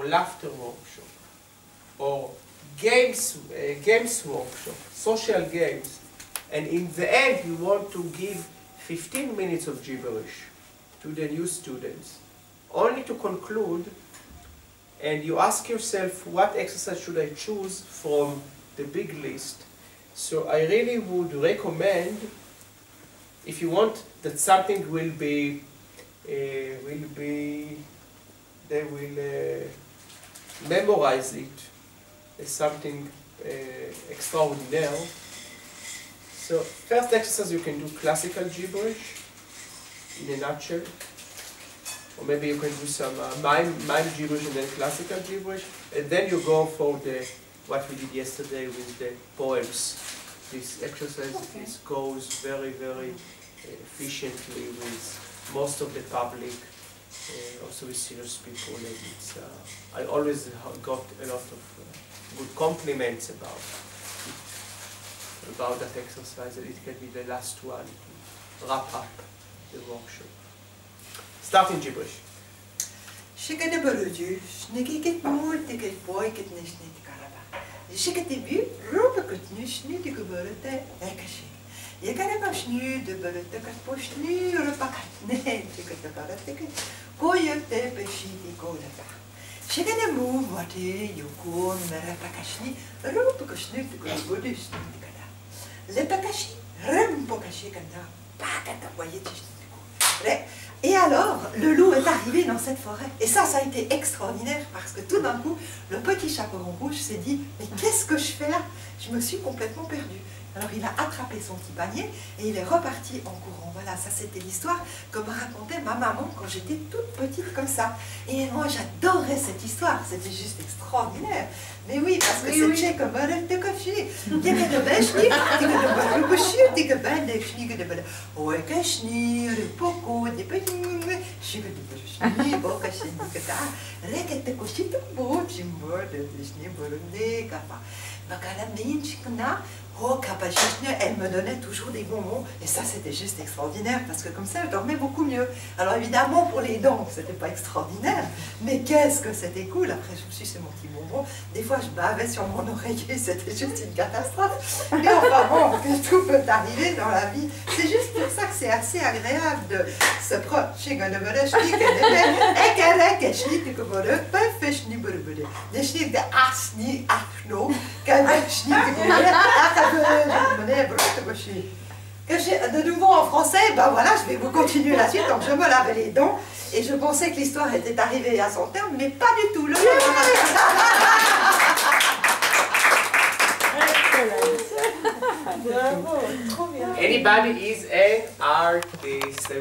or laughter workshop, or games workshop, social games, and in the end you want to give 15 minutes of gibberish to the new students, only to conclude, and you ask yourself, what exercise should I choose from the big list? So I really would recommend, if you want that something will be, they will memorize it as something extraordinary. So first exercise, you can do classical gibberish in a nutshell, or maybe you can do some mime gibberish and then classical gibberish, and then you go for the what we did yesterday with the poems. This exercise goes very, very efficiently with most of the public, also with serious people. And it's, I always got a lot of good compliments about that exercise, and it can be the last one to wrap up the workshop. Start in gibberish. Et alors, le loup est arrivé dans cette forêt. Et ça a été extraordinaire parce que tout d'un coup, le petit chaperon rouge s'est dit « Mais qu'est-ce que je fais là? Je me suis complètement perdue. » Alors il a attrapé son petit panier et il est reparti en courant. Voilà, ça c'était l'histoire que me racontait ma maman quand j'étais toute petite comme ça. Et moi j'adorais cette histoire, c'était juste extraordinaire. Mais oui, parce que c'était comme le cocher. Elle me donnait toujours des bonbons et ça c'était juste extraordinaire parce que comme ça elle dormait beaucoup mieux. Alors évidemment pour les dents c'était pas extraordinaire, mais qu'est-ce que c'était cool. Après je me suis dit c'est mon petit bonbon, des fois je bavais sur mon oreiller, c'était juste une catastrophe. Mais enfin bon, que tout peut arriver dans la vie, c'est juste pour ça que c'est assez agréable de se procher. De nouveau en français, ben voilà, je vais vous continuer la suite. Donc je me lavais les dents et je pensais que l'histoire était arrivée à son terme, mais pas du tout. Anybody is an artist.